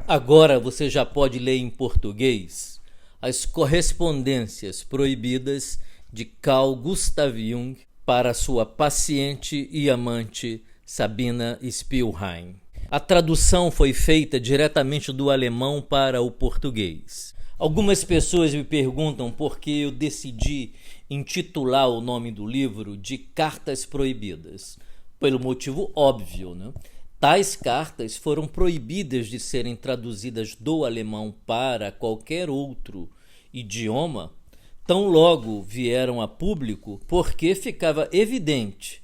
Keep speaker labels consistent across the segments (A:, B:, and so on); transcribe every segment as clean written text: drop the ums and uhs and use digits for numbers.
A: Agora você já pode ler em português as correspondências proibidas de Carl Gustav Jung para sua paciente e amante Sabina Spielrein. A tradução foi feita diretamente do alemão para o português. Algumas pessoas me perguntam por que eu decidi intitular o nome do livro de Cartas Proibidas. Pelo motivo óbvio, né? Tais cartas foram proibidas de serem traduzidas do alemão para qualquer outro idioma, tão logo vieram a público, porque ficava evidente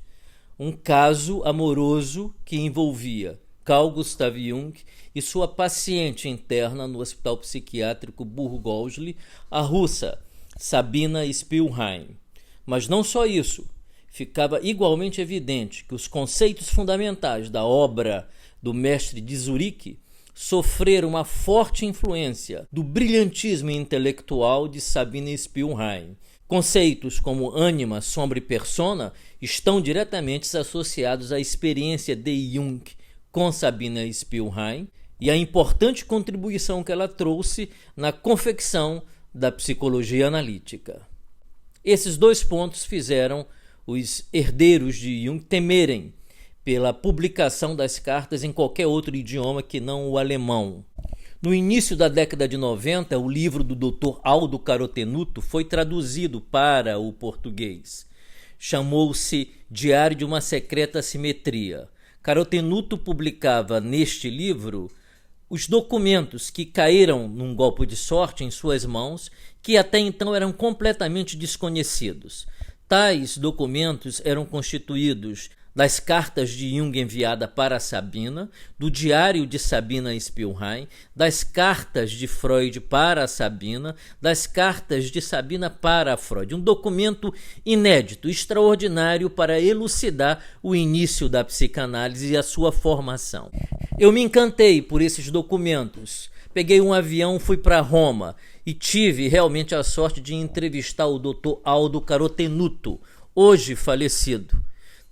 A: um caso amoroso que envolvia Carl Gustav Jung e sua paciente interna no Hospital Psiquiátrico Burgosli, a russa Sabina Spielrein. Mas não só isso. Ficava igualmente evidente que os conceitos fundamentais da obra do mestre de Zurique sofreram uma forte influência do brilhantismo intelectual de Sabina Spielrein. Conceitos como ânima, sombra e persona estão diretamente associados à experiência de Jung com Sabina Spielrein e à importante contribuição que ela trouxe na confecção da psicologia analítica. Esses dois pontos fizeram os herdeiros de Jung temerem pela publicação das cartas em qualquer outro idioma que não o alemão. No início da década de 90, o livro do Dr. Aldo Carotenuto foi traduzido para o português. Chamou-se Diário de uma Secreta Simetria. Carotenuto publicava neste livro os documentos que caíram num golpe de sorte em suas mãos, que até então eram completamente desconhecidos. Tais documentos eram constituídos das cartas de Jung enviada para Sabina, do diário de Sabina Spielrein, das cartas de Freud para Sabina, das cartas de Sabina para Freud. Um documento inédito, extraordinário para elucidar o início da psicanálise e a sua formação. Eu me encantei por esses documentos. Peguei um avião, fui para Roma e tive realmente a sorte de entrevistar o Dr. Aldo Carotenuto, hoje falecido.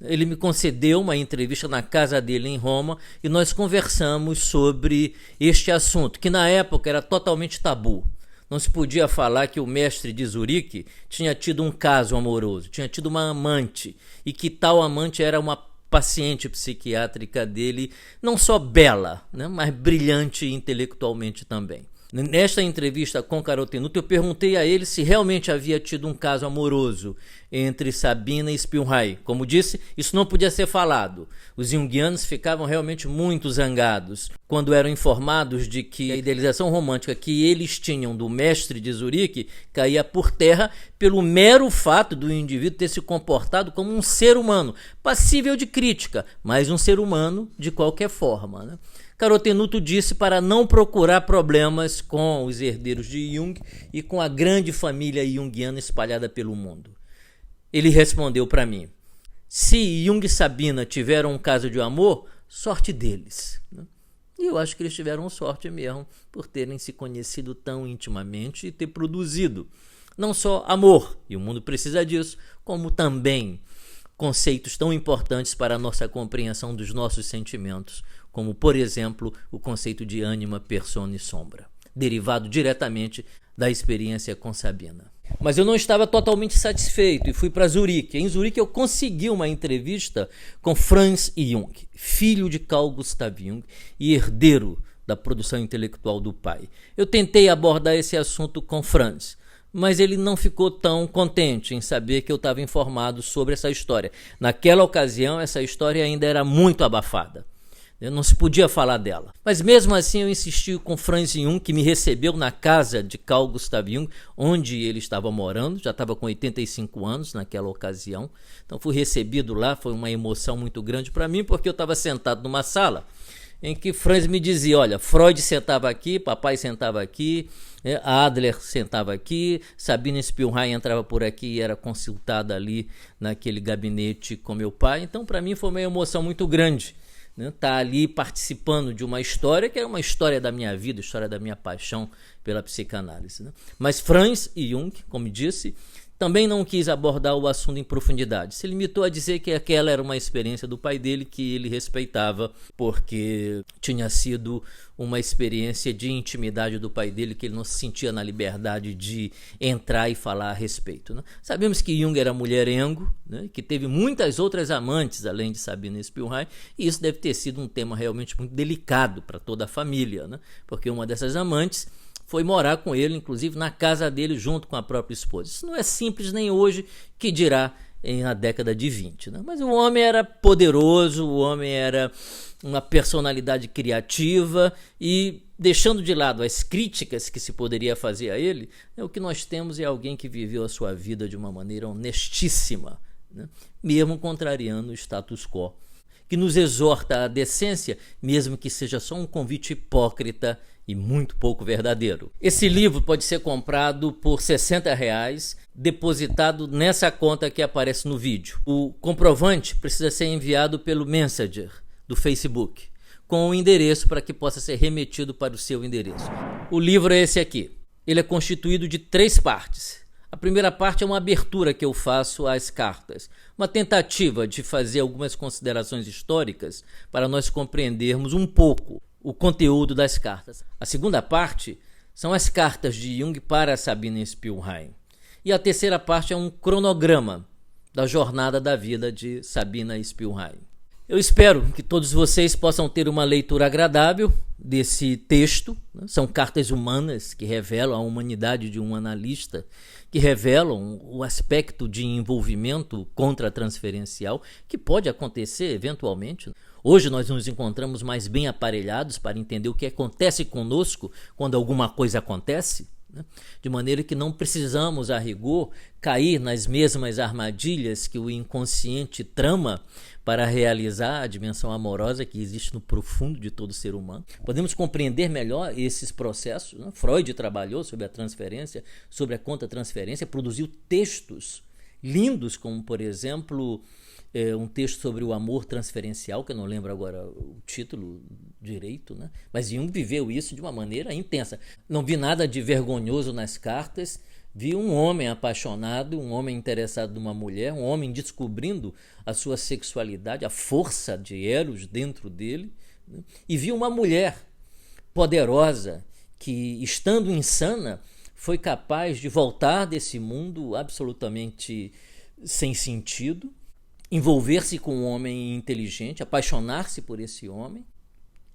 A: Ele me concedeu uma entrevista na casa dele em Roma e nós conversamos sobre este assunto, que na época era totalmente tabu. Não se podia falar que o mestre de Zurique tinha tido um caso amoroso, tinha tido uma amante e que tal amante era uma paciente psiquiátrica dele, não só bela, né, mas brilhante intelectualmente também. Nesta entrevista com Carotenuto, eu perguntei a ele se realmente havia tido um caso amoroso entre Sabina e Spielrein. Como disse, isso não podia ser falado. Os junguianos ficavam realmente muito zangados quando eram informados de que a idealização romântica que eles tinham do mestre de Zurique caía por terra pelo mero fato do indivíduo ter se comportado como um ser humano, passível de crítica, mas um ser humano de qualquer forma, né? Carotenuto disse para não procurar problemas com os herdeiros de Jung e com a grande família junguiana espalhada pelo mundo. Ele respondeu para mim: se Jung e Sabina tiveram um caso de amor, sorte deles. E eu acho que eles tiveram sorte mesmo por terem se conhecido tão intimamente e ter produzido não só amor, e o mundo precisa disso, como também conceitos tão importantes para a nossa compreensão dos nossos sentimentos, como, por exemplo, o conceito de ânima, persona e sombra, derivado diretamente da experiência com Sabina. Mas eu não estava totalmente satisfeito e fui para Zurique. Em Zurique eu consegui uma entrevista com Franz Jung, filho de Carl Gustav Jung e herdeiro da produção intelectual do pai. Eu tentei abordar esse assunto com Franz, mas ele não ficou tão contente em saber que eu estava informado sobre essa história. Naquela ocasião, essa história ainda era muito abafada. Não se podia falar dela. Mas mesmo assim eu insisti com Franz Jung, que me recebeu na casa de Carl Gustav Jung, onde ele estava morando, já estava com 85 anos naquela ocasião. Então fui recebido lá, foi uma emoção muito grande para mim, porque eu estava sentado numa sala em que Franz me dizia: olha, Freud sentava aqui, papai sentava aqui, Adler sentava aqui, Sabina Spielrein entrava por aqui e era consultada ali naquele gabinete com meu pai. Então para mim foi uma emoção muito grande, né, tá ali participando de uma história que é uma história da minha vida, história da minha paixão pela psicanálise, né? Mas Franz e Jung, como disse, também não quis abordar o assunto em profundidade. Se limitou a dizer que aquela era uma experiência do pai dele que ele respeitava, porque tinha sido uma experiência de intimidade do pai dele que ele não se sentia na liberdade de entrar e falar a respeito, né? Sabemos que Jung era mulherengo, né? Que teve muitas outras amantes além de Sabina Spielrein, e isso deve ter sido um tema realmente muito delicado para toda a família, né? Porque uma dessas amantes foi morar com ele, inclusive na casa dele, junto com a própria esposa. Isso não é simples nem hoje, que dirá na década de 20. Né? Mas o homem era poderoso, o homem era uma personalidade criativa e, deixando de lado as críticas que se poderia fazer a ele, o que nós temos é alguém que viveu a sua vida de uma maneira honestíssima, né? Mesmo contrariando o status quo, que nos exorta à decência, mesmo que seja só um convite hipócrita e muito pouco verdadeiro. Esse livro pode ser comprado por R$60, depositado nessa conta que aparece no vídeo. O comprovante precisa ser enviado pelo Messenger do Facebook, com o endereço para que possa ser remetido para o seu endereço. O livro é esse aqui. Ele é constituído de 3 partes. A primeira parte é uma abertura que eu faço às cartas, uma tentativa de fazer algumas considerações históricas para nós compreendermos um pouco o conteúdo das cartas. A segunda parte são as cartas de Jung para Sabina Spielrein. E a terceira parte é um cronograma da jornada da vida de Sabina Spielrein. Eu espero que todos vocês possam ter uma leitura agradável desse texto, né? São cartas humanas que revelam a humanidade de um analista, que revelam o aspecto de envolvimento contratransferencial que pode acontecer eventualmente. Hoje nós nos encontramos mais bem aparelhados para entender o que acontece conosco quando alguma coisa acontece, né? De maneira que não precisamos, a rigor, cair nas mesmas armadilhas que o inconsciente trama para realizar a dimensão amorosa que existe no profundo de todo ser humano. Podemos compreender melhor esses processos, né? Freud trabalhou sobre a transferência, sobre a contratransferência, produziu textos lindos, como, por exemplo, um texto sobre o amor transferencial, que eu não lembro agora o título direito, né? Mas Jung viveu isso de uma maneira intensa. Não vi nada de vergonhoso nas cartas, vi um homem apaixonado, um homem interessado numa mulher, um homem descobrindo a sua sexualidade, a força de Eros dentro dele, né? E vi uma mulher poderosa que, estando insana, foi capaz de voltar desse mundo absolutamente sem sentido, envolver-se com um homem inteligente, apaixonar-se por esse homem,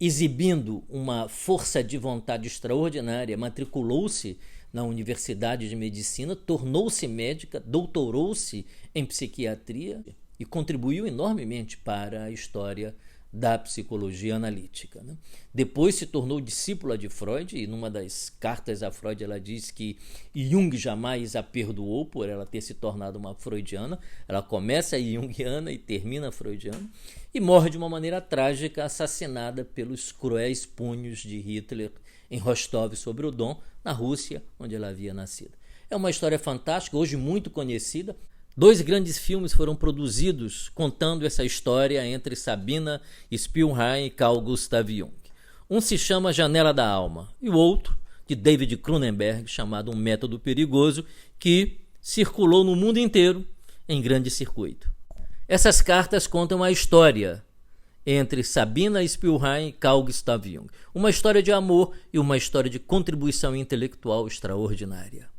A: exibindo uma força de vontade extraordinária, matriculou-se na Universidade de Medicina, tornou-se médica, doutorou-se em psiquiatria e contribuiu enormemente para a história da psicologia analítica, né? Depois se tornou discípula de Freud, e numa das cartas a Freud ela diz que Jung jamais a perdoou por ela ter se tornado uma freudiana. Ela começa junguiana e termina freudiana, e morre de uma maneira trágica, assassinada pelos cruéis punhos de Hitler em Rostov-sobre-o-Don, na Rússia, onde ela havia nascido. É uma história fantástica, hoje muito conhecida. 2 grandes filmes foram produzidos contando essa história entre Sabina Spielrein e Carl Gustav Jung. Um se chama Janela da Alma e o outro, de David Cronenberg, chamado Um Método Perigoso, que circulou no mundo inteiro em grande circuito. Essas cartas contam a história entre Sabina Spielrein e Carl Gustav Jung. Uma história de amor e uma história de contribuição intelectual extraordinária.